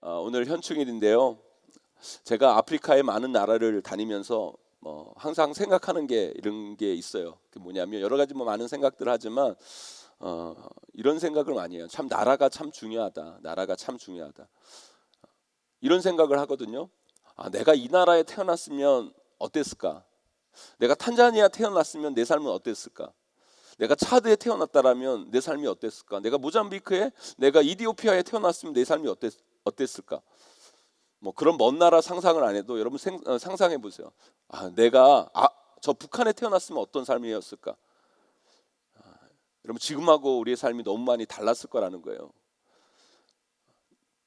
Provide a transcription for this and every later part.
오늘 현충일인데요. 제가 아프리카의 많은 나라를 다니면서 항상 생각하는 게 이런 게 있어요. 그게 뭐냐면 여러 가지 많은 생각들을 하지만 이런 생각을 많이 해요. 참 나라가 참 중요하다. 나라가 참 중요하다. 이런 생각을 하거든요. 내가 이 나라에 태어났으면 어땠을까? 내가 탄자니아 태어났으면 내 삶은 어땠을까? 내가 차드에 태어났다라면 내 삶이 어땠을까? 내가 모잠비크에, 내가 이디오피아에 태어났으면 내 삶이 어땠을까? 그런 먼 나라 상상을 안 해도 여러분 상상해 보세요. 내가 저 북한에 태어났으면 어떤 삶이었을까? 여러분 지금하고 우리의 삶이 너무 많이 달랐을 거라는 거예요.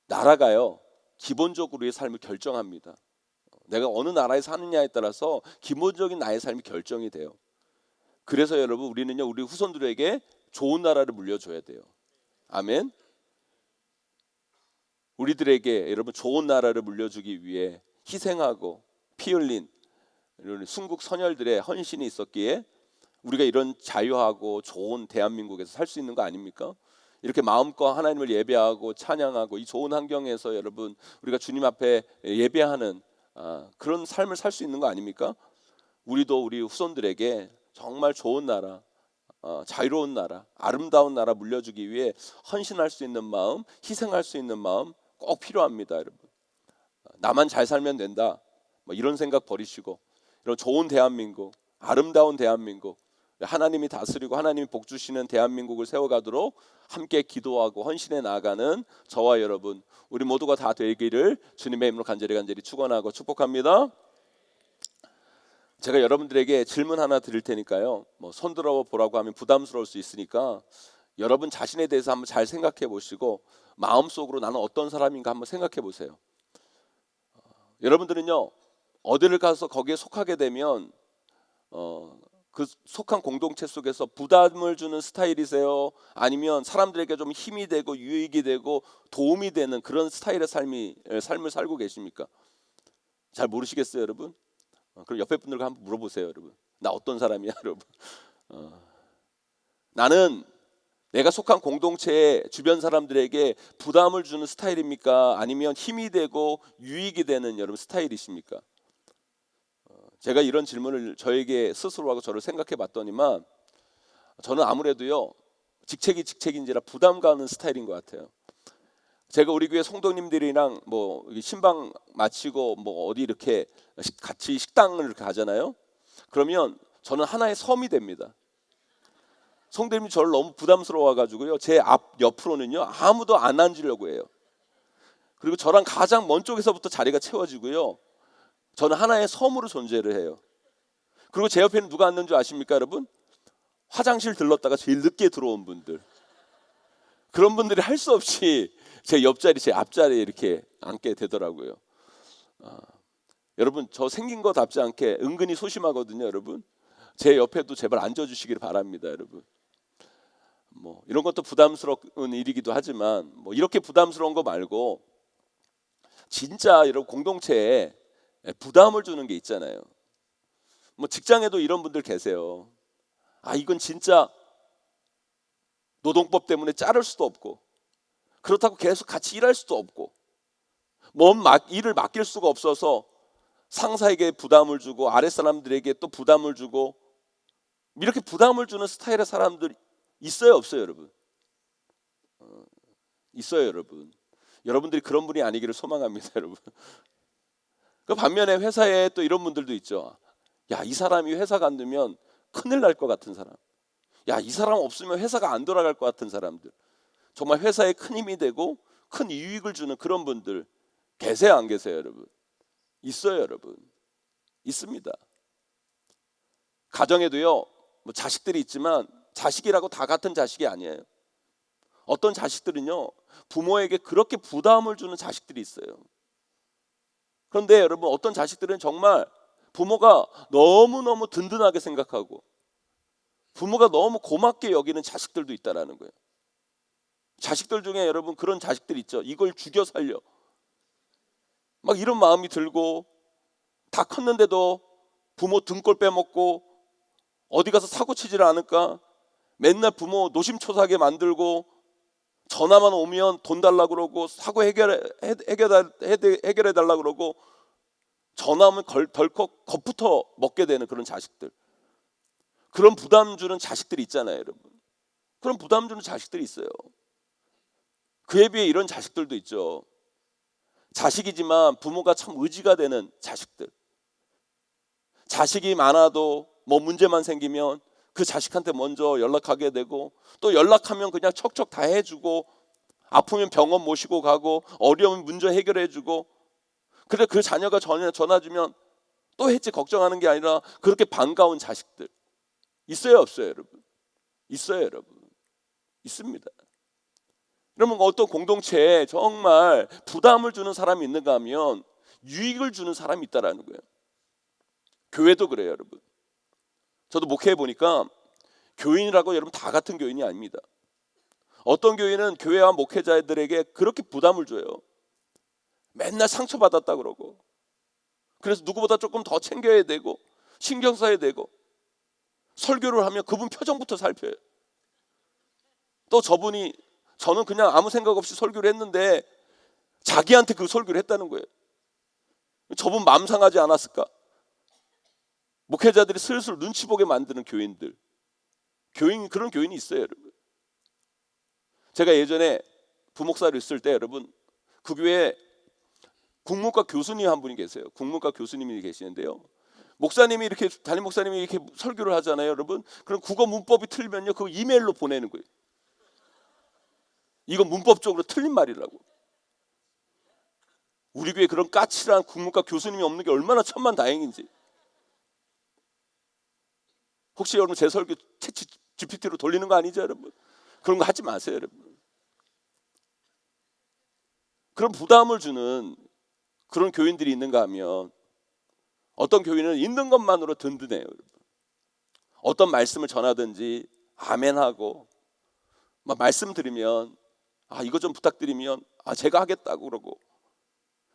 나라가요 기본적으로 우리의 삶을 결정합니다. 내가 어느 나라에 사느냐에 따라서 기본적인 나의 삶이 결정이 돼요. 그래서 여러분 우리는요 우리 후손들에게 좋은 나라를 물려줘야 돼요. 아멘. 우리들에게 여러분 좋은 나라를 물려주기 위해 희생하고 피 흘린 이런 순국 선열들의 헌신이 있었기에 우리가 이런 자유하고 좋은 대한민국에서 살 수 있는 거 아닙니까? 이렇게 마음껏 하나님을 예배하고 찬양하고 이 좋은 환경에서 여러분 우리가 주님 앞에 예배하는 그런 삶을 살 수 있는 거 아닙니까? 우리도 우리 후손들에게 정말 좋은 나라, 자유로운 나라, 아름다운 나라 물려주기 위해 헌신할 수 있는 마음, 희생할 수 있는 마음 꼭 필요합니다, 여러분. 나만 잘 살면 된다. 이런 생각 버리시고 이런 좋은 대한민국, 아름다운 대한민국, 하나님이 다스리고 하나님이 복 주시는 대한민국을 세워가도록 함께 기도하고 헌신해 나아가는 저와 여러분 우리 모두가 다 되기를 주님의 이름으로 간절히 축원하고 축복합니다. 제가 여러분들에게 질문 하나 드릴 테니까요. 손들어 보라고 하면 부담스러울 수 있으니까 여러분 자신에 대해서 한번 잘 생각해 보시고 마음속으로 나는 어떤 사람인가 한번 생각해 보세요. 여러분들은요 어디를 가서 거기에 속하게 되면 그 속한 공동체 속에서 부담을 주는 스타일이세요? 아니면 사람들에게 좀 힘이 되고 유익이 되고 도움이 되는 그런 스타일의 삶을 살고 계십니까? 잘 모르시겠어요, 여러분? 그럼 옆에 분들과 한번 물어보세요, 여러분. 나 어떤 사람이야, 여러분? 나는 내가 속한 공동체의 주변 사람들에게 부담을 주는 스타일입니까? 아니면 힘이 되고 유익이 되는 여러분 스타일이십니까? 제가 이런 질문을 저에게 스스로 하고 저를 생각해 봤더니만 저는 아무래도요 직책인지라 부담 가는 스타일인 것 같아요. 제가 우리 교회 성도님들이랑 신방 마치고 어디 이렇게 같이 식당을 이렇게 가잖아요. 그러면 저는 하나의 섬이 됩니다. 성도님이 저를 너무 부담스러워 가지고요 제 앞 옆으로는요 아무도 안 앉으려고 해요. 그리고 저랑 가장 먼 쪽에서부터 자리가 채워지고요 저는 하나의 섬으로 존재를 해요. 그리고 제 옆에는 누가 앉는 줄 아십니까, 여러분? 화장실 들렀다가 제일 늦게 들어온 분들. 그런 분들이 할 수 없이 제 옆자리, 제 앞자리에 이렇게 앉게 되더라고요. 여러분 저 생긴 거답지 않게 은근히 소심하거든요, 여러분. 제 옆에도 제발 앉아주시길 바랍니다, 여러분. 이런 것도 부담스러운 일이기도 하지만 이렇게 부담스러운 거 말고 진짜 여러분 공동체에 부담을 주는 게 있잖아요. 직장에도 이런 분들 계세요. 이건 진짜 노동법 때문에 자를 수도 없고 그렇다고 계속 같이 일할 수도 없고 일을 맡길 수가 없어서 상사에게 부담을 주고 아랫사람들에게 또 부담을 주고 이렇게 부담을 주는 스타일의 사람들 있어요, 없어요, 여러분? 있어요, 여러분. 여러분들이 그런 분이 아니기를 소망합니다, 여러분. 그 반면에 회사에 또 이런 분들도 있죠. 이 사람이 회사 간두면 큰일 날 것 같은 사람. 이 사람 없으면 회사가 안 돌아갈 것 같은 사람들. 정말 회사에 큰 힘이 되고 큰 이익을 주는 그런 분들 계세요, 안 계세요, 여러분? 있어요, 여러분. 있습니다. 가정에도요 자식들이 있지만 자식이라고 다 같은 자식이 아니에요. 어떤 자식들은요 부모에게 그렇게 부담을 주는 자식들이 있어요. 그런데 여러분 어떤 자식들은 정말 부모가 너무너무 든든하게 생각하고 부모가 너무 고맙게 여기는 자식들도 있다라는 거예요. 자식들 중에 여러분 그런 자식들 있죠. 이걸 죽여 살려 이런 마음이 들고 다 컸는데도 부모 등골 빼먹고 어디 가서 사고 치지를 않을까 맨날 부모 노심초사하게 만들고 전화만 오면 돈 달라고 그러고 사고 해결해 달라고 그러고 전화하면 덜컥 겁부터 먹게 되는 그런 자식들. 그런 부담 주는 자식들이 있잖아요, 여러분. 그런 부담 주는 자식들이 있어요. 그에 비해 이런 자식들도 있죠. 자식이지만 부모가 참 의지가 되는 자식들. 자식이 많아도 뭐 문제만 생기면 그 자식한테 먼저 연락하게 되고, 또 연락하면 그냥 척척 다 해주고, 아프면 병원 모시고 가고, 어려우면 문제 해결해주고, 그래 그 자녀가 전화 주면 또 했지 걱정하는 게 아니라 그렇게 반가운 자식들 있어요, 없어요, 여러분? 있어요, 여러분. 있습니다. 그러면 어떤 공동체에 정말 부담을 주는 사람이 있는가 하면 유익을 주는 사람이 있다라는 거예요. 교회도 그래요, 여러분. 저도 목회해 보니까 교인이라고 여러분 다 같은 교인이 아닙니다. 어떤 교인은 교회와 목회자들에게 그렇게 부담을 줘요. 맨날 상처받았다 그러고, 그래서 누구보다 조금 더 챙겨야 되고 신경 써야 되고, 설교를 하면 그분 표정부터 살펴요. 또 저는 그냥 아무 생각 없이 설교를 했는데 자기한테 그 설교를 했다는 거예요. 저분 마음 상하지 않았을까? 목회자들이 슬슬 눈치 보게 만드는 교인들. 그런 교인이 있어요, 여러분. 제가 예전에 부목사로 있을 때 여러분, 그 교회에 국문과 교수님 한 분이 계세요. 국문과 교수님이 계시는데요. 담임 목사님이 이렇게 설교를 하잖아요, 여러분. 그럼 국어 문법이 틀리면요, 그거 이메일로 보내는 거예요. 이건 문법적으로 틀린 말이라고. 우리 교회에 그런 까칠한 국문과 교수님이 없는 게 얼마나 천만다행인지. 혹시 여러분 제 설교 채치 GPT로 돌리는 거 아니죠, 여러분? 그런 거 하지 마세요, 여러분. 그런 부담을 주는 그런 교인들이 있는가 하면, 어떤 교인은 있는 것만으로 든든해요, 여러분. 어떤 말씀을 전하든지 아멘하고, 막 말씀 드리면 이거 좀 부탁드리면 제가 하겠다고 그러고,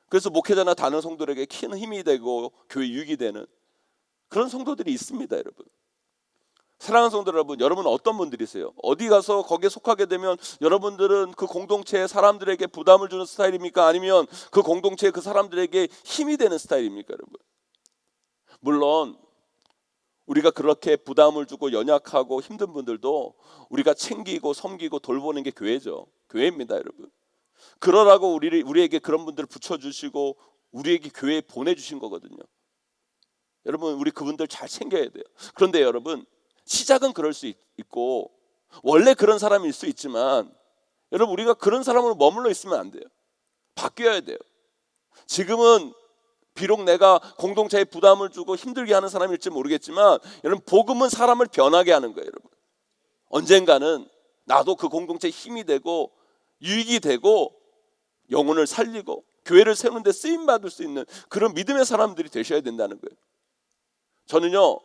그래서 목회자나 다른 성도들에게 큰 힘이 되고 교회 유익이 되는 그런 성도들이 있습니다, 여러분. 사랑하는 성도 여러분, 여러분은 어떤 분들이세요? 어디 가서 거기에 속하게 되면 여러분들은 그 공동체의 사람들에게 부담을 주는 스타일입니까? 아니면 그 공동체의 그 사람들에게 힘이 되는 스타일입니까, 여러분? 물론 우리가 그렇게 부담을 주고 연약하고 힘든 분들도 우리가 챙기고 섬기고 돌보는 게 교회죠. 교회입니다, 여러분. 그러라고 우리에게 그런 분들을 붙여주시고 우리에게 교회에 보내주신 거거든요. 여러분, 우리 그분들 잘 챙겨야 돼요. 그런데 여러분, 시작은 그럴 수 있고 원래 그런 사람일 수 있지만, 여러분 우리가 그런 사람으로 머물러 있으면 안 돼요. 바뀌어야 돼요. 지금은 비록 내가 공동체에 부담을 주고 힘들게 하는 사람일지 모르겠지만, 여러분 복음은 사람을 변하게 하는 거예요, 여러분. 언젠가는 나도 그 공동체에 힘이 되고 유익이 되고 영혼을 살리고 교회를 세우는 데 쓰임 받을 수 있는 그런 믿음의 사람들이 되셔야 된다는 거예요. 저는요,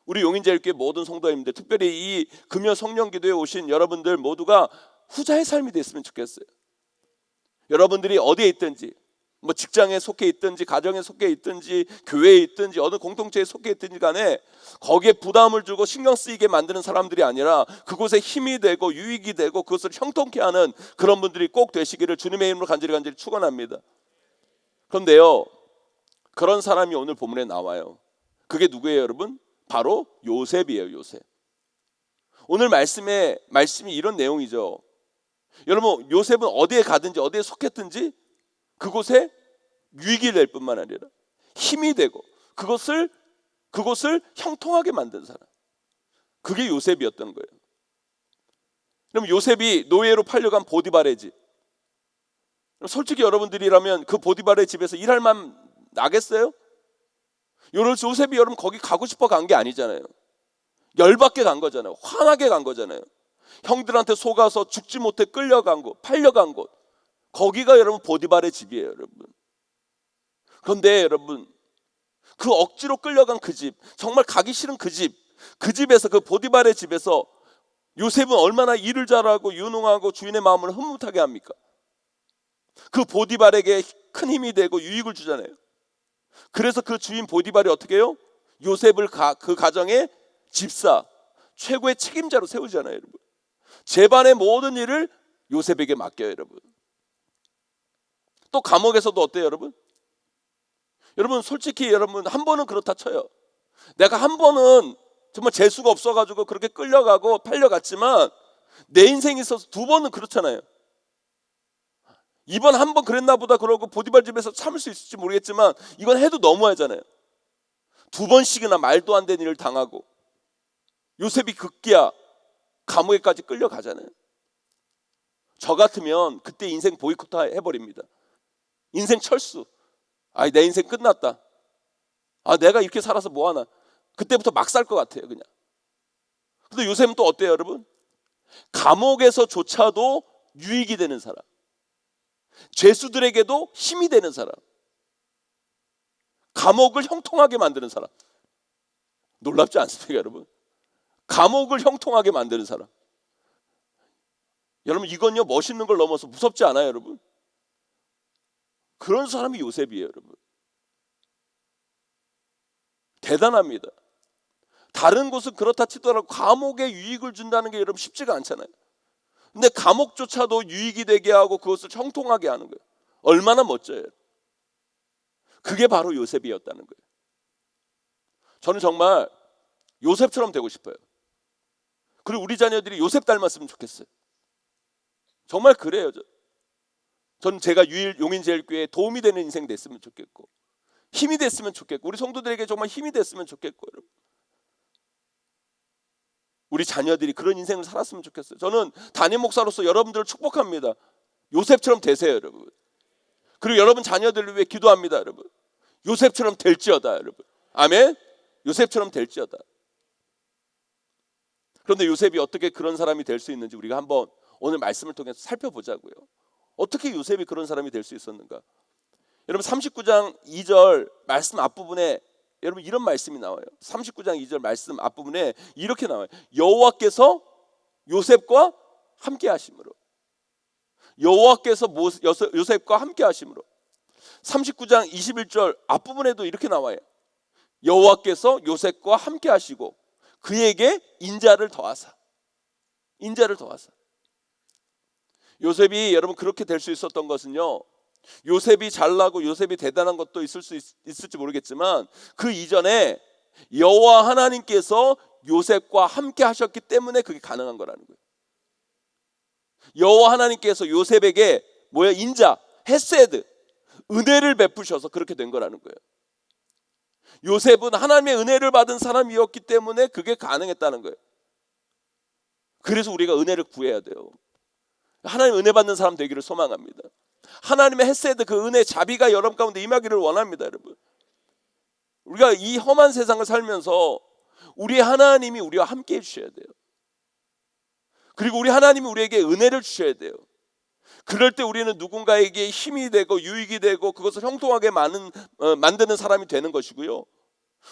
우리 용인제일교회 모든 성도님들, 특별히 이 금요 성령기도에 오신 여러분들 모두가 후자의 삶이 됐으면 좋겠어요. 여러분들이 어디에 있든지, 뭐 직장에 속해 있든지 가정에 속해 있든지 교회에 있든지 어느 공동체에 속해 있든지 간에 거기에 부담을 주고 신경 쓰이게 만드는 사람들이 아니라 그곳에 힘이 되고 유익이 되고 그것을 형통케 하는 그런 분들이 꼭 되시기를 주님의 이름으로 간절히 축원합니다. 그런데요, 그런 사람이 오늘 본문에 나와요. 그게 누구예요, 여러분? 바로 요셉이에요, 요셉. 오늘 말씀이 이런 내용이죠. 여러분, 요셉은 어디에 가든지 어디에 속했든지 그곳에 유익이 될 뿐만 아니라 힘이 되고 그것을 형통하게 만든 사람, 그게 요셉이었던 거예요. 그럼 요셉이 노예로 팔려간 보디발의 집, 솔직히 여러분들이라면 그 보디발의 집에서 일할 만 나겠어요? 요셉이 여러분 거기 가고 싶어 간 게 아니잖아요. 열받게 간 거잖아요. 화나게 간 거잖아요. 형들한테 속아서 죽지 못해 끌려간 곳, 팔려간 곳, 거기가 여러분 보디발의 집이에요, 여러분. 그런데 여러분, 그 억지로 끌려간 그 집, 정말 가기 싫은 그 집에서, 그 보디발의 집에서 요셉은 얼마나 일을 잘하고 유능하고 주인의 마음을 흐뭇하게 합니까? 그 보디발에게 큰 힘이 되고 유익을 주잖아요. 그래서 그 주인 보디발이 어떻게 해요? 요셉을 그 가정의 집사, 최고의 책임자로 세우잖아요, 여러분. 집안의 모든 일을 요셉에게 맡겨요, 여러분. 또 감옥에서도 어때요, 여러분? 여러분 솔직히 여러분 한 번은 그렇다 쳐요. 내가 한 번은 정말 재수가 없어가지고 그렇게 끌려가고 팔려갔지만 내 인생에 있어서 두 번은 그렇잖아요. 이번 한 번 그랬나 보다 그러고 보디발 집에서 참을 수 있을지 모르겠지만 이건 해도 너무하잖아요. 두 번씩이나 말도 안 되는 일을 당하고 요셉이 급기야 감옥에까지 끌려가잖아요. 저 같으면 그때 인생 보이콧 해버립니다. 인생 철수. 내 인생 끝났다. 내가 이렇게 살아서 뭐하나. 그때부터 막 살 것 같아요, 그냥. 근데 요셉은 또 어때요, 여러분? 감옥에서조차도 유익이 되는 사람, 죄수들에게도 힘이 되는 사람, 감옥을 형통하게 만드는 사람. 놀랍지 않습니까, 여러분? 감옥을 형통하게 만드는 사람. 여러분 이건요 멋있는 걸 넘어서 무섭지 않아요, 여러분? 그런 사람이 요셉이에요, 여러분. 대단합니다. 다른 곳은 그렇다 치더라도 감옥에 유익을 준다는 게 여러분 쉽지가 않잖아요. 근데 감옥조차도 유익이 되게 하고 그것을 형통하게 하는 거예요. 얼마나 멋져요. 그게 바로 요셉이었다는 거예요. 저는 정말 요셉처럼 되고 싶어요. 그리고 우리 자녀들이 요셉 닮았으면 좋겠어요. 정말 그래요. 저는 제가 유일 용인제일교회에 도움이 되는 인생 됐으면 좋겠고 힘이 됐으면 좋겠고 우리 성도들에게 정말 힘이 됐으면 좋겠고 여러분. 우리 자녀들이 그런 인생을 살았으면 좋겠어요. 저는 담임 목사로서 여러분들을 축복합니다. 요셉처럼 되세요, 여러분. 그리고 여러분 자녀들을 위해 기도합니다, 여러분. 요셉처럼 될지어다, 여러분. 아멘. 요셉처럼 될지어다. 그런데 요셉이 어떻게 그런 사람이 될 수 있는지 우리가 한번 오늘 말씀을 통해서 살펴보자고요. 어떻게 요셉이 그런 사람이 될 수 있었는가? 여러분 39장 2절 말씀 앞부분에 여러분 이런 말씀이 나와요. 39장 2절 말씀 앞부분에 이렇게 나와요. 여호와께서 요셉과 함께 하심으로. 여호와께서 요셉과 함께 하심으로. 39장 21절 앞부분에도 이렇게 나와요. 여호와께서 요셉과 함께 하시고 그에게 인자를 더하사. 인자를 더하사. 요셉이 여러분 그렇게 될 수 있었던 것은요, 요셉이 잘나고 요셉이 대단한 것도 있을지 모르겠지만 그 이전에 여호와 하나님께서 요셉과 함께 하셨기 때문에 그게 가능한 거라는 거예요. 여호와 하나님께서 요셉에게 인자, 헤세드, 은혜를 베푸셔서 그렇게 된 거라는 거예요. 요셉은 하나님의 은혜를 받은 사람이었기 때문에 그게 가능했다는 거예요. 그래서 우리가 은혜를 구해야 돼요. 하나님 은혜 받는 사람 되기를 소망합니다. 하나님의 헤세드, 그 은혜 자비가 여러분 가운데 임하기를 원합니다, 여러분. 우리가 이 험한 세상을 살면서 우리 하나님이 우리와 함께 해주셔야 돼요. 그리고 우리 하나님이 우리에게 은혜를 주셔야 돼요. 그럴 때 우리는 누군가에게 힘이 되고 유익이 되고 그것을 형통하게 만드는 사람이 되는 것이고요.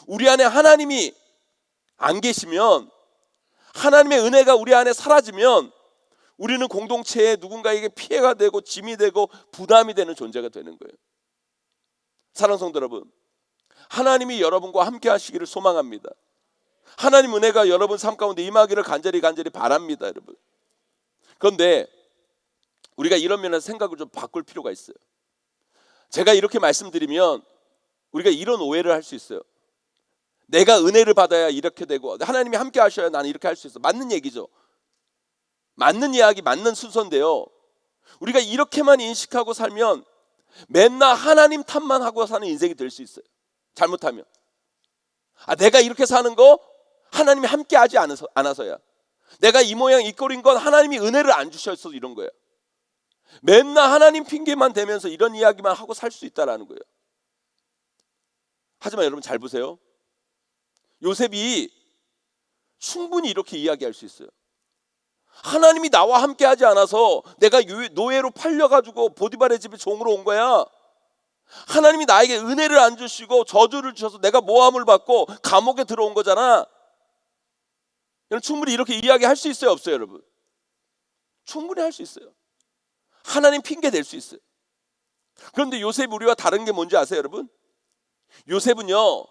우리 안에 하나님이 안 계시면, 하나님의 은혜가 우리 안에 사라지면 우리는 공동체에 누군가에게 피해가 되고 짐이 되고 부담이 되는 존재가 되는 거예요. 사랑하는 성도 여러분, 하나님이 여러분과 함께 하시기를 소망합니다. 하나님 은혜가 여러분 삶 가운데 임하기를 간절히 바랍니다, 여러분. 그런데 우리가 이런 면에서 생각을 좀 바꿀 필요가 있어요. 제가 이렇게 말씀드리면 우리가 이런 오해를 할 수 있어요. 내가 은혜를 받아야 이렇게 되고 하나님이 함께 하셔야 나는 이렇게 할 수 있어. 맞는 얘기죠. 맞는 이야기, 맞는 순서인데요. 우리가 이렇게만 인식하고 살면 맨날 하나님 탓만 하고 사는 인생이 될 수 있어요. 잘못하면. 내가 이렇게 사는 거 하나님이 함께 하지 않아서야. 내가 이 모양 이 꼴인 건 하나님이 은혜를 안 주셔서 이런 거예요. 맨날 하나님 핑계만 대면서 이런 이야기만 하고 살 수 있다라는 거예요. 하지만 여러분 잘 보세요. 요셉이 충분히 이렇게 이야기할 수 있어요. 하나님이 나와 함께 하지 않아서 내가 노예로 팔려가지고 보디발의 집에 종으로 온 거야. 하나님이 나에게 은혜를 안 주시고 저주를 주셔서 내가 모함을 받고 감옥에 들어온 거잖아. 여러분 충분히 이렇게 이야기할 수 있어요, 없어요, 여러분? 충분히 할 수 있어요. 하나님 핑계 댈 수 있어요. 그런데 요셉 우리와 다른 게 뭔지 아세요, 여러분? 요셉은요,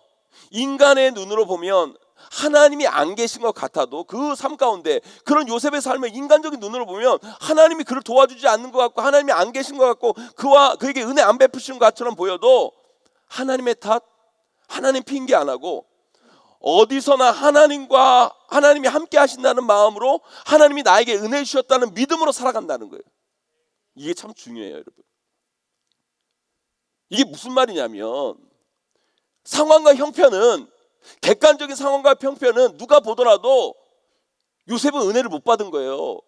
인간의 눈으로 보면 하나님이 안 계신 것 같아도 그 삶 가운데 그런 요셉의 삶을 인간적인 눈으로 보면 하나님이 그를 도와주지 않는 것 같고 하나님이 안 계신 것 같고 그에게 은혜 안 베푸시는 것처럼 보여도 하나님의 탓, 하나님 핑계 안 하고 어디서나 하나님이 함께 하신다는 마음으로 하나님이 나에게 은혜 주셨다는 믿음으로 살아간다는 거예요. 이게 참 중요해요, 여러분. 이게 무슨 말이냐면 상황과 형편은 객관적인 상황과 형편은 누가 보더라도 요셉은 은혜를 못 받은 거예요.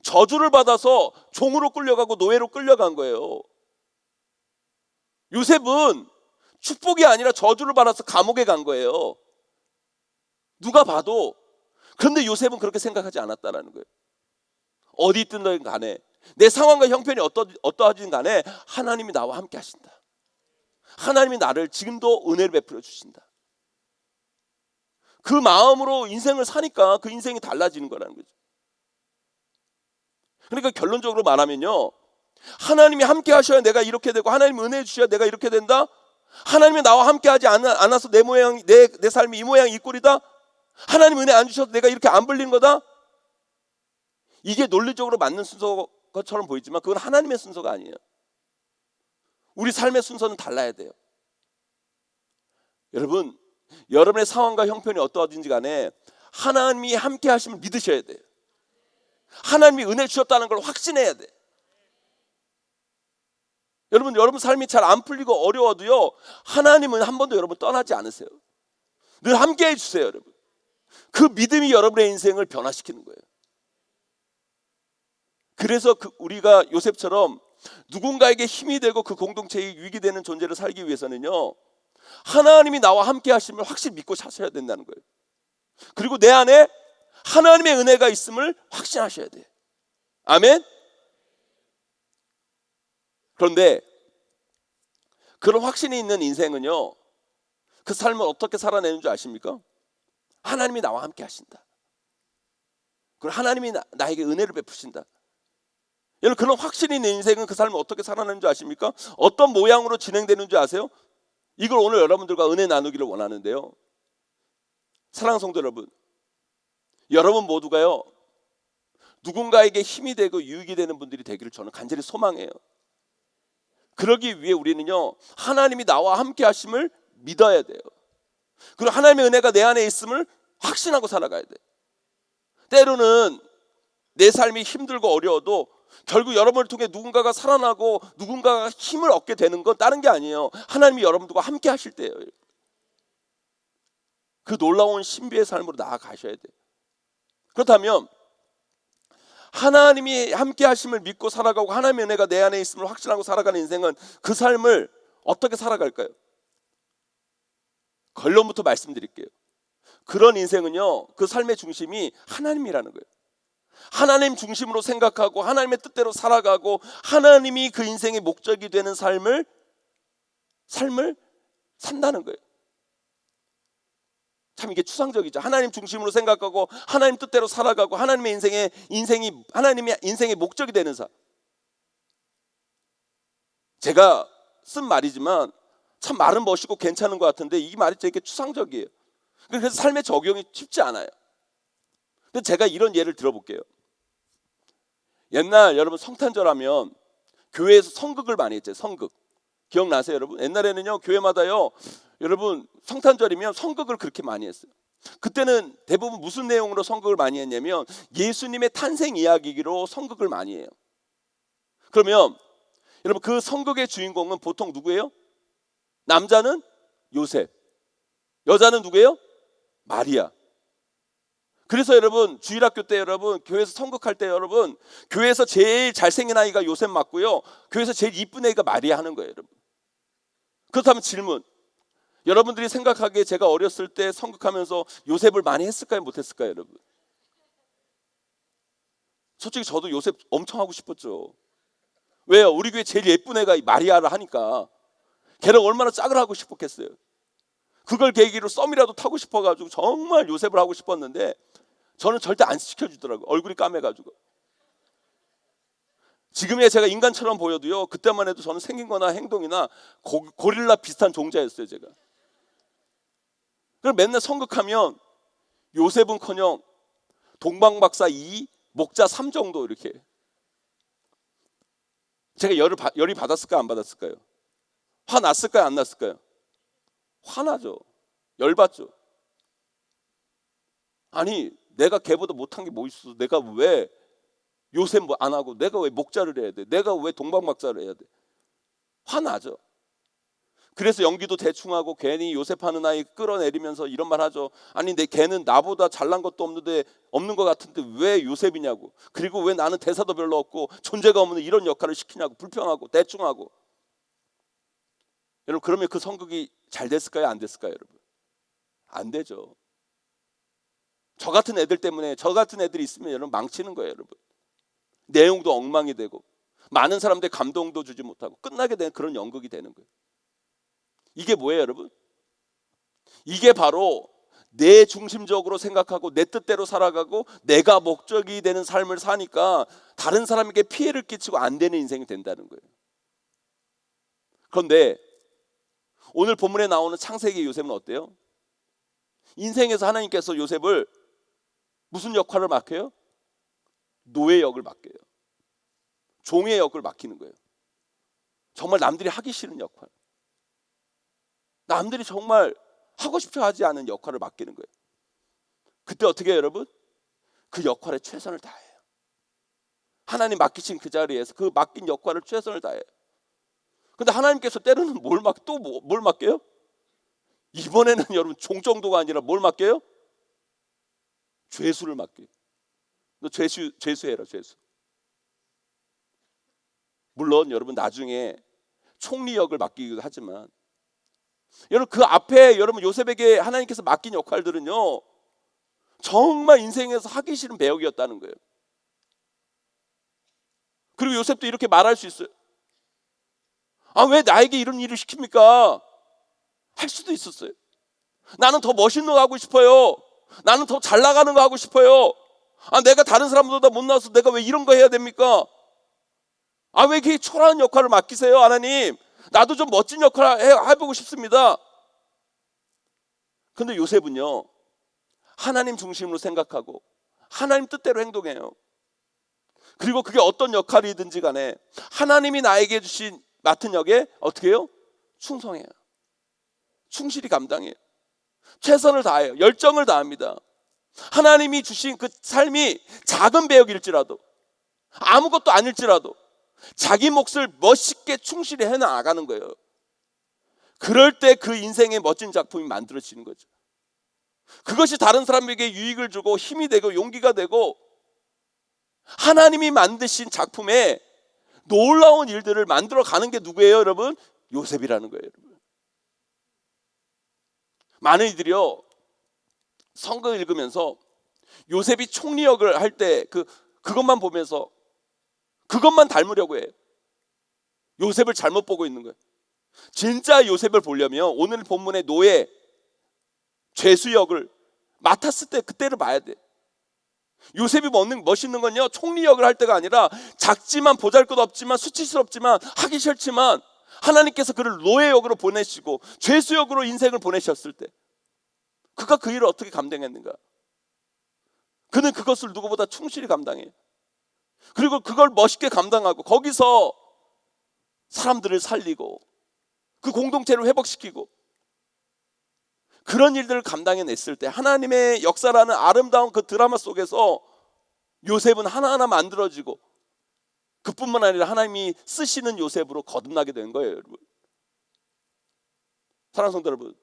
저주를 받아서 종으로 끌려가고 노예로 끌려간 거예요. 요셉은 축복이 아니라 저주를 받아서 감옥에 간 거예요. 누가 봐도. 그런데 요셉은 그렇게 생각하지 않았다는 거예요. 어디 있든 간에 내 상황과 형편이 어떠하든 간에 하나님이 나와 함께 하신다. 하나님이 나를 지금도 은혜를 베풀어 주신다. 그 마음으로 인생을 사니까 그 인생이 달라지는 거라는 거죠. 그러니까 결론적으로 말하면요, 하나님이 함께 하셔야 내가 이렇게 되고 하나님 은혜 주셔야 내가 이렇게 된다. 하나님이 나와 함께 하지 않아서 내 삶이 이 모양 이 꼴이다. 하나님 은혜 안 주셔서 내가 이렇게 안 불리는 거다. 이게 논리적으로 맞는 순서처럼 보이지만 그건 하나님의 순서가 아니에요. 우리 삶의 순서는 달라야 돼요. 여러분, 여러분의 상황과 형편이 어떠하든지 간에 하나님이 함께 하심을 믿으셔야 돼요. 하나님이 은혜 주셨다는 걸 확신해야 돼. 여러분 삶이 잘 안 풀리고 어려워도요, 하나님은 한 번도 여러분 떠나지 않으세요. 늘 함께 해주세요, 여러분. 그 믿음이 여러분의 인생을 변화시키는 거예요. 그래서 우리가 요셉처럼 누군가에게 힘이 되고 그 공동체에 유익이 되는 존재를 살기 위해서는요, 하나님이 나와 함께 하심을 확실히 믿고 사셔야 된다는 거예요. 그리고 내 안에 하나님의 은혜가 있음을 확신하셔야 돼요. 아멘. 그런데 그런 확신이 있는 인생은요, 그 삶을 어떻게 살아내는 줄 아십니까? 하나님이 나와 함께 하신다. 그리고 하나님이 나에게 은혜를 베푸신다. 여러분, 그런 확신이 있는 인생은 그 삶을 어떻게 살아내는 줄 아십니까? 어떤 모양으로 진행되는 줄 아세요? 이걸 오늘 여러분들과 은혜 나누기를 원하는데요, 사랑하는 성도 여러분, 여러분 모두가요, 누군가에게 힘이 되고 유익이 되는 분들이 되기를 저는 간절히 소망해요. 그러기 위해 우리는요, 하나님이 나와 함께 하심을 믿어야 돼요. 그리고 하나님의 은혜가 내 안에 있음을 확신하고 살아가야 돼요. 때로는 내 삶이 힘들고 어려워도 결국 여러분을 통해 누군가가 살아나고 누군가가 힘을 얻게 되는 건 다른 게 아니에요. 하나님이 여러분들과 함께 하실 때예요. 그 놀라운 신비의 삶으로 나아가셔야 돼요. 그렇다면 하나님이 함께 하심을 믿고 살아가고 하나님의 은혜가 내 안에 있음을 확신하고 살아가는 인생은 그 삶을 어떻게 살아갈까요? 결론부터 말씀드릴게요. 그런 인생은요, 그 삶의 중심이 하나님이라는 거예요. 하나님 중심으로 생각하고 하나님의 뜻대로 살아가고 하나님이 그 인생의 목적이 되는 삶을 산다는 거예요. 참 이게 추상적이죠. 하나님 중심으로 생각하고 하나님 뜻대로 살아가고 하나님의 하나님의 인생의 목적이 되는 삶. 제가 쓴 말이지만 참 말은 멋있고 괜찮은 것 같은데 이 말이 되게 추상적이에요. 그래서 삶에 적용이 쉽지 않아요. 근데 제가 이런 예를 들어볼게요. 옛날 여러분 성탄절 하면 교회에서 성극을 많이 했죠. 성극. 기억나세요, 여러분? 옛날에는요, 교회마다요, 여러분 성탄절이면 성극을 그렇게 많이 했어요. 그때는 대부분 무슨 내용으로 성극을 많이 했냐면 예수님의 탄생 이야기로 성극을 많이 해요. 그러면 여러분 그 성극의 주인공은 보통 누구예요? 남자는 요셉, 여자는 누구예요? 마리아. 그래서 여러분 주일학교 때 여러분 교회에서 성극할 때 여러분 교회에서 제일 잘생긴 아이가 요셉 맞고요, 교회에서 제일 이쁜 애가 마리아 하는 거예요, 여러분. 그렇다면 질문, 여러분들이 생각하기에 제가 어렸을 때 성극하면서 요셉을 많이 했을까요, 못했을까요, 여러분? 솔직히 저도 요셉 엄청 하고 싶었죠. 왜요? 우리 교회 제일 예쁜 애가 마리아를 하니까 걔를 얼마나 짝을 하고 싶었겠어요. 그걸 계기로 썸이라도 타고 싶어가지고 정말 요셉을 하고 싶었는데 저는 절대 안 시켜주더라고요. 얼굴이 까매가지고. 지금의 제가 인간처럼 보여도요, 그때만 해도 저는 생긴 거나 행동이나 고릴라 비슷한 종자였어요, 제가. 그럼 맨날 성극하면 요셉은커녕 동방박사 2, 목자 3 정도 이렇게. 제가 열이 받았을까요? 안 받았을까요? 화났을까요? 안 났을까요? 화나죠. 열받죠. 아니 내가 걔보다 못한 게 뭐 있어? 내가 왜 요셉 뭐 안 하고 내가 왜 목자를 해야 돼? 내가 왜 동방박사를 해야 돼? 화나죠. 그래서 연기도 대충 하고 괜히 요셉 하는 아이 끌어내리면서 이런 말 하죠. 아니 내 걔는 나보다 잘난 것도 없는 것 같은데 왜 요셉이냐고. 그리고 왜 나는 대사도 별로 없고 존재가 없는 이런 역할을 시키냐고. 불평하고 대충 하고. 여러분 그러면 그 성극이 잘 됐을까요? 안 됐을까요? 여러분 안 되죠. 저 같은 애들 때문에 저 같은 애들이 있으면 여러분 망치는 거예요. 여러분 내용도 엉망이 되고 많은 사람들 감동도 주지 못하고 끝나게 되는 그런 연극이 되는 거예요. 이게 뭐예요 여러분? 이게 바로 내 중심적으로 생각하고 내 뜻대로 살아가고 내가 목적이 되는 삶을 사니까 다른 사람에게 피해를 끼치고 안 되는 인생이 된다는 거예요. 그런데 오늘 본문에 나오는 창세기 요셉은 어때요? 인생에서 하나님께서 요셉을 무슨 역할을 맡겨요? 노예 역을 맡겨요. 종의 역을 맡기는 거예요. 정말 남들이 하기 싫은 역할, 남들이 정말 하고 싶어 하지 않은 역할을 맡기는 거예요. 그때 어떻게 해요 여러분? 그 역할에 최선을 다해요. 하나님 맡기신 그 자리에서 그 맡긴 역할을 최선을 다해요. 근데 하나님께서 때로는 뭘 맡겨요? 이번에는 여러분 종 정도가 아니라 뭘 맡겨요? 죄수를 맡겨요. 너 죄수해라 죄수. 물론 여러분 나중에 총리 역을 맡기기도 하지만 여러분 그 앞에 여러분 요셉에게 하나님께서 맡긴 역할들은요 정말 인생에서 하기 싫은 배역이었다는 거예요. 그리고 요셉도 이렇게 말할 수 있어요. 아, 왜 나에게 이런 일을 시킵니까? 할 수도 있었어요. 나는 더 멋있는 거 하고 싶어요. 나는 더 잘 나가는 거 하고 싶어요. 아, 내가 다른 사람보다 못 나와서 내가 왜 이런 거 해야 됩니까? 아, 왜 이렇게 초라한 역할을 맡기세요 하나님? 나도 좀 멋진 역할 해보고 싶습니다. 근데 요셉은요 하나님 중심으로 생각하고 하나님 뜻대로 행동해요. 그리고 그게 어떤 역할이든지 간에 하나님이 나에게 주신 맡은 역에 어떻게 해요? 충성해요. 충실히 감당해요. 최선을 다해요. 열정을 다합니다. 하나님이 주신 그 삶이 작은 배역일지라도 아무것도 아닐지라도 자기 몫을 멋있게 충실히 해나가는 거예요. 그럴 때 그 인생의 멋진 작품이 만들어지는 거죠. 그것이 다른 사람에게 유익을 주고 힘이 되고 용기가 되고 하나님이 만드신 작품에 놀라운 일들을 만들어가는 게 누구예요 여러분? 요셉이라는 거예요. 여러분. 많은 이들이요 성경 읽으면서 요셉이 총리 역을 할 때 그것만 보면서 그것만 닮으려고 해요. 요셉을 잘못 보고 있는 거예요. 진짜 요셉을 보려면 오늘 본문의 노예 죄수 역을 맡았을 때 그때를 봐야 돼. 요셉이 멋있는 건요 총리 역을 할 때가 아니라 작지만 보잘것없지만 수치스럽지만 하기 싫지만 하나님께서 그를 노예 역으로 보내시고 죄수 역으로 인생을 보내셨을 때 그가 그 일을 어떻게 감당했는가? 그는 그것을 누구보다 충실히 감당해요. 그리고 그걸 멋있게 감당하고 거기서 사람들을 살리고 그 공동체를 회복시키고 그런 일들을 감당해냈을 때 하나님의 역사라는 아름다운 그 드라마 속에서 요셉은 하나하나 만들어지고 그뿐만 아니라 하나님이 쓰시는 요셉으로 거듭나게 된 거예요. 여러분. 사랑하는 성도 여러분,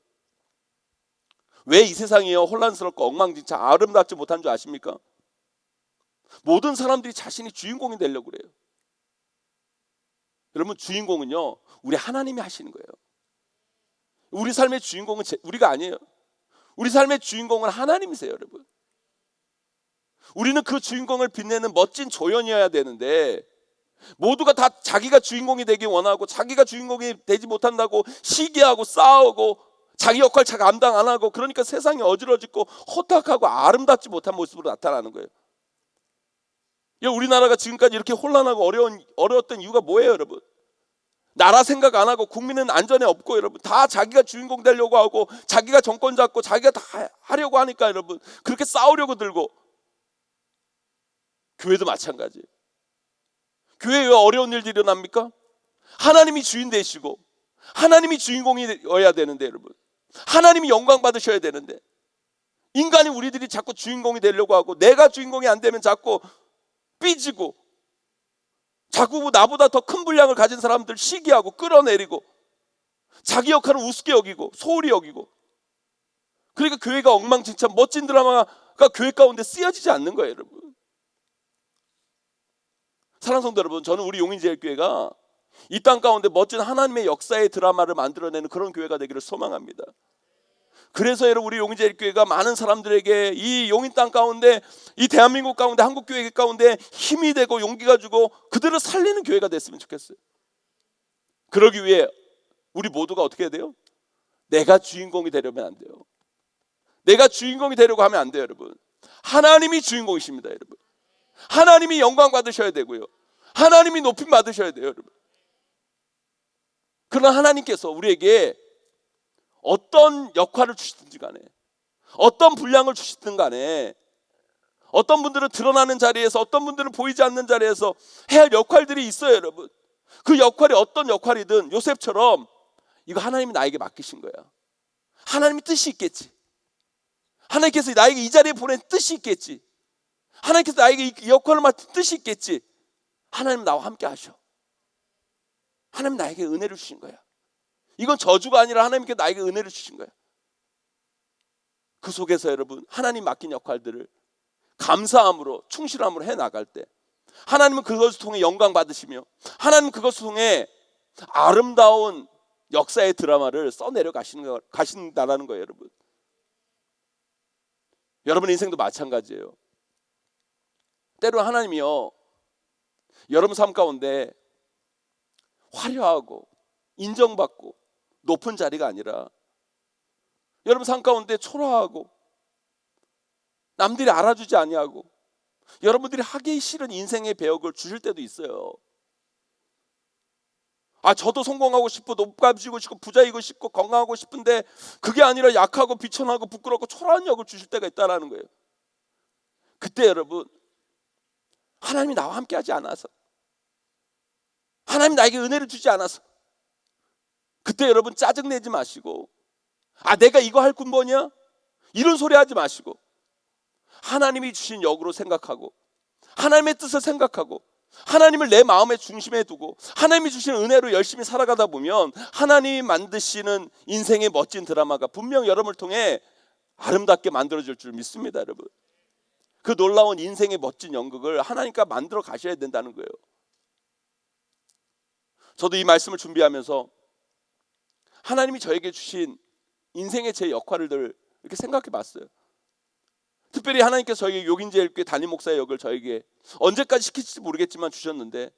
왜 이 세상이요 혼란스럽고 엉망진창 아름답지 못한 줄 아십니까? 모든 사람들이 자신이 주인공이 되려고 그래요. 여러분 주인공은요 우리 하나님이 하시는 거예요. 우리 삶의 주인공은 우리가 아니에요. 우리 삶의 주인공은 하나님이세요. 여러분. 우리는 그 주인공을 빛내는 멋진 조연이어야 되는데 모두가 다 자기가 주인공이 되기 원하고 자기가 주인공이 되지 못한다고 시기하고 싸우고 자기 역할 잘 감당 안 하고 그러니까 세상이 어지러지고 호탁하고 아름답지 못한 모습으로 나타나는 거예요. 우리나라가 지금까지 이렇게 혼란하고 어려웠던 이유가 뭐예요 여러분? 나라 생각 안 하고 국민은 안전에 없고 여러분 다 자기가 주인공 되려고 하고 자기가 정권 잡고 자기가 다 하려고 하니까 여러분 그렇게 싸우려고 들고 교회도 마찬가지. 교회에 왜 어려운 일들이 일어납니까? 하나님이 주인 되시고 하나님이 주인공이어야 되는데 여러분 하나님이 영광 받으셔야 되는데 인간이 우리들이 자꾸 주인공이 되려고 하고 내가 주인공이 안 되면 자꾸 삐지고 자꾸 나보다 더 큰 분량을 가진 사람들 시기하고 끌어내리고 자기 역할을 우습게 여기고 소홀히 여기고 그러니까 교회가 엉망진창 멋진 드라마가 교회 가운데 쓰여지지 않는 거예요 여러분. 사랑하는 성도 여러분, 저는 우리 용인제일교회가 이 땅 가운데 멋진 하나님의 역사의 드라마를 만들어내는 그런 교회가 되기를 소망합니다. 그래서 여러분 우리 용인제일교회가 많은 사람들에게 이 용인 땅 가운데 이 대한민국 가운데 한국교회 가운데 힘이 되고 용기가 주고 그들을 살리는 교회가 됐으면 좋겠어요. 그러기 위해 우리 모두가 어떻게 해야 돼요? 내가 주인공이 되려면 안 돼요. 내가 주인공이 되려고 하면 안 돼요 여러분. 하나님이 주인공이십니다 여러분. 하나님이 영광 받으셔야 되고요. 하나님이 높임 받으셔야 돼요 여러분. 그러나 하나님께서 우리에게 어떤 역할을 주시든지 간에 어떤 분량을 주시든 간에 어떤 분들은 드러나는 자리에서 어떤 분들은 보이지 않는 자리에서 해야 할 역할들이 있어요 여러분. 그 역할이 어떤 역할이든 요셉처럼 이거 하나님이 나에게 맡기신 거야. 하나님이 뜻이 있겠지. 하나님께서 나에게 이 자리에 보낸 뜻이 있겠지. 하나님께서 나에게 이 역할을 맡은 뜻이 있겠지. 하나님 나와 함께 하셔. 하나님 나에게 은혜를 주신 거야. 이건 저주가 아니라 하나님께 나에게 은혜를 주신 거야. 그 속에서 여러분 하나님 맡긴 역할들을 감사함으로 충실함으로 해나갈 때 하나님은 그것을 통해 영광 받으시며 하나님은 그것을 통해 아름다운 역사의 드라마를 써내려 가신다라는 거예요 여러분. 여러분의 인생도 마찬가지예요. 때로 하나님이요 여러분 삶 가운데 화려하고 인정받고 높은 자리가 아니라 여러분 삶 가운데 초라하고 남들이 알아주지 아니하고 여러분들이 하기 싫은 인생의 배역을 주실 때도 있어요. 저도 성공하고 싶고 높아지고 싶고 부자이고 싶고 건강하고 싶은데 그게 아니라 약하고 비천하고 부끄럽고 초라한 역을 주실 때가 있다라는 거예요. 그때 여러분 하나님이 나와 함께 하지 않아서 하나님이 나에게 은혜를 주지 않아서 그때 여러분 짜증내지 마시고 내가 이거 할 군번이야? 이런 소리 하지 마시고 하나님이 주신 역으로 생각하고 하나님의 뜻을 생각하고 하나님을 내 마음의 중심에 두고 하나님이 주신 은혜로 열심히 살아가다 보면 하나님이 만드시는 인생의 멋진 드라마가 분명 여러분을 통해 아름답게 만들어질 줄 믿습니다 여러분. 그 놀라운 인생의 멋진 연극을 하나님과 만들어 가셔야 된다는 거예요. 저도 이 말씀을 준비하면서 하나님이 저에게 주신 인생의 제 역할을 이렇게 생각해 봤어요. 특별히 하나님께서 저에게 용인제일교회 담임 목사의 역을 저에게 언제까지 시킬지 모르겠지만 주셨는데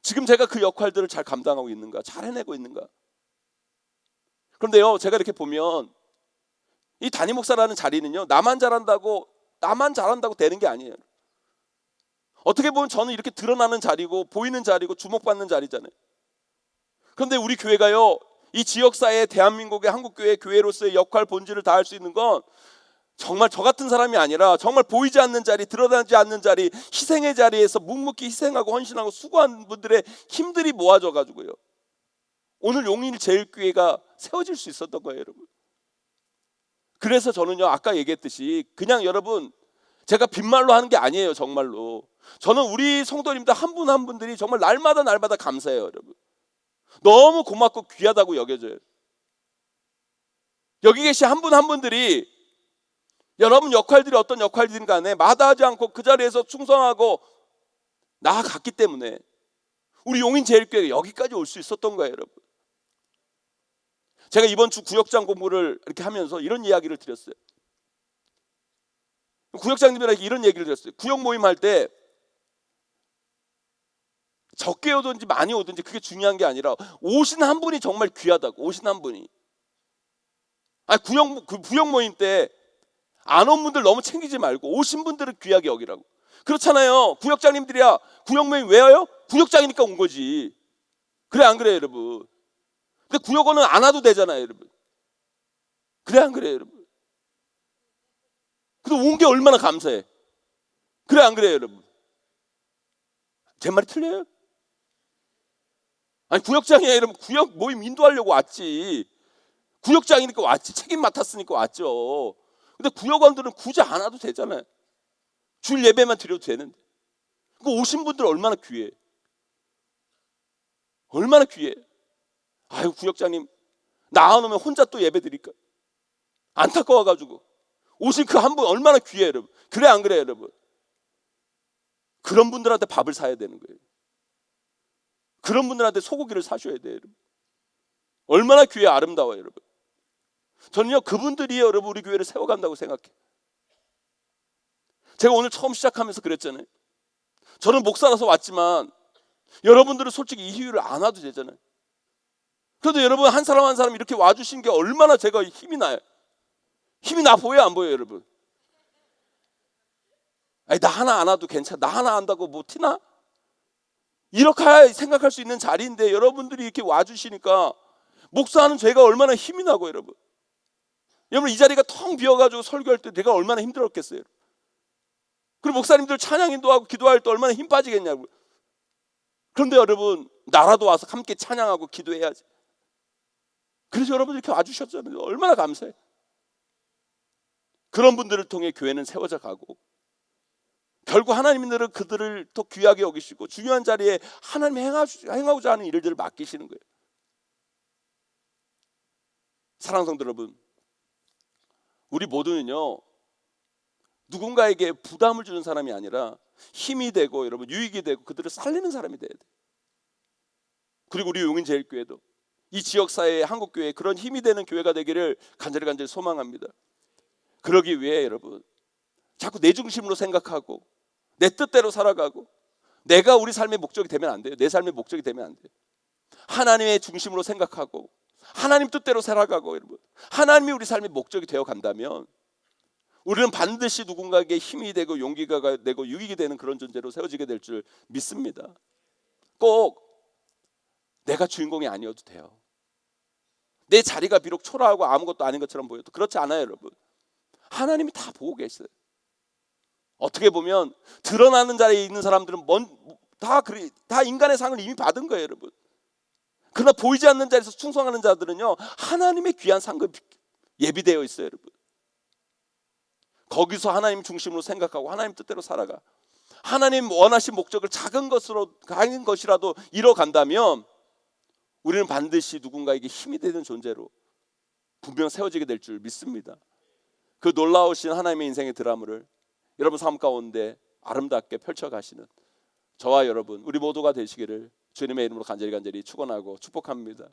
지금 제가 그 역할들을 잘 감당하고 있는가, 잘 해내고 있는가. 그런데요 제가 이렇게 보면 이 담임 목사라는 자리는요 나만 잘한다고 되는 게 아니에요. 어떻게 보면 저는 이렇게 드러나는 자리고 보이는 자리고 주목받는 자리잖아요. 그런데 우리 교회가요 이 지역사회 대한민국의 한국교회 교회로서의 역할 본질을 다할 수 있는 건 정말 저 같은 사람이 아니라 정말 보이지 않는 자리, 드러나지 않는 자리, 희생의 자리에서 묵묵히 희생하고 헌신하고 수고한 분들의 힘들이 모아져 가지고요 오늘 용인제일교회가 세워질 수 있었던 거예요 여러분. 그래서 저는요 아까 얘기했듯이 그냥 여러분 제가 빈말로 하는 게 아니에요. 정말로 저는 우리 성도님들 한 분 한 분들이 정말 날마다 감사해요 여러분. 너무 고맙고 귀하다고 여겨져요. 여기 계신 한 분 한 분들이 여러분 역할들이 어떤 역할이든 간에 마다하지 않고 그 자리에서 충성하고 나아갔기 때문에 우리 용인제일교회가 여기까지 올 수 있었던 거예요 여러분. 제가 이번 주 구역장 공부를 이렇게 하면서 이런 이야기를 드렸어요. 구역장님들에게 이런 얘기를 드렸어요. 구역 모임 할 때 적게 오든지 많이 오든지 그게 중요한 게 아니라 오신 한 분이 정말 귀하다고. 오신 한 분이. 구역 모임 때 안 온 분들 너무 챙기지 말고 오신 분들을 귀하게 여기라고. 그렇잖아요. 구역장님들이야 구역 모임 왜 와요? 구역장이니까 온 거지. 그래 안 그래요 여러분? 근데 구역원은 안 와도 되잖아요 여러분. 그래 안 그래요 여러분? 근데 온 게 얼마나 감사해. 그래 안 그래요 여러분? 제 말이 틀려요? 아니 구역장이야 여러분. 구역 모임 인도하려고 왔지. 구역장이니까 왔지. 책임 맡았으니까 왔죠. 근데 구역원들은 굳이 안 와도 되잖아요. 줄 예배만 드려도 되는데. 그 오신 분들 얼마나 귀해. 얼마나 귀해. 아유 구역장님 나 안 오면 혼자 또 예배 드릴까? 안타까워가지고 오신 그 한 분 얼마나 귀해 여러분. 그래 안 그래 여러분? 그런 분들한테 밥을 사야 되는 거예요. 그런 분들한테 소고기를 사셔야 돼요 여러분. 얼마나 귀해 아름다워요 여러분. 저는요 그분들이 여러분 우리 교회를 세워간다고 생각해요. 제가 오늘 처음 시작하면서 그랬잖아요. 저는 목사라서 왔지만 여러분들은 솔직히 이 휴일을 안 와도 되잖아요. 그래도 여러분 한 사람 한 사람 이렇게 와주신 게 얼마나 제가 힘이 나요. 힘이 나 보여요 안 보여요 여러분? 아니 나 하나 안 와도 괜찮아. 나 하나 안다고 뭐 티나? 이렇게 생각할 수 있는 자리인데 여러분들이 이렇게 와주시니까 목사하는 제가 얼마나 힘이 나고 여러분. 여러분 이 자리가 텅 비어가지고 설교할 때 내가 얼마나 힘들었겠어요. 그리고 목사님들 찬양 인도하고 기도할 때 얼마나 힘 빠지겠냐고요. 그런데 여러분 나라도 와서 함께 찬양하고 기도해야지. 그래서 여러분 이렇게 와주셨잖아요. 얼마나 감사해. 그런 분들을 통해 교회는 세워져 가고 결국 하나님들은 그들을 더 귀하게 여기시고 중요한 자리에 하나님이 행하고자 하는 일들을 맡기시는 거예요. 사랑하는 성도 여러분, 우리 모두는요 누군가에게 부담을 주는 사람이 아니라 힘이 되고 여러분 유익이 되고 그들을 살리는 사람이 돼야 돼요. 그리고 우리 용인제일교회도 이 지역사회의 한국교회에 그런 힘이 되는 교회가 되기를 간절히 소망합니다. 그러기 위해 여러분 자꾸 내 중심으로 생각하고 내 뜻대로 살아가고 내가 우리 삶의 목적이 되면 안 돼요. 내 삶의 목적이 되면 안 돼요. 하나님의 중심으로 생각하고 하나님 뜻대로 살아가고 여러분 하나님이 우리 삶의 목적이 되어 간다면 우리는 반드시 누군가에게 힘이 되고 용기가 되고 유익이 되는 그런 존재로 세워지게 될 줄 믿습니다. 꼭 내가 주인공이 아니어도 돼요. 내 자리가 비록 초라하고 아무것도 아닌 것처럼 보여도 그렇지 않아요 여러분. 하나님이 다 보고 계세요. 어떻게 보면 드러나는 자리에 있는 사람들은 다 인간의 상을 이미 받은 거예요 여러분. 그러나 보이지 않는 자리에서 충성하는 자들은요 하나님의 귀한 상급 예비되어 있어요 여러분. 거기서 하나님 중심으로 생각하고 하나님 뜻대로 살아가 하나님 원하신 목적을 작은 것이라도 이뤄간다면 우리는 반드시 누군가에게 힘이 되는 존재로 분명 세워지게 될 줄 믿습니다. 그 놀라우신 하나님의 인생의 드라마를 여러분 삶 가운데 아름답게 펼쳐가시는 저와 여러분 우리 모두가 되시기를 주님의 이름으로 간절히 축원하고 축복합니다.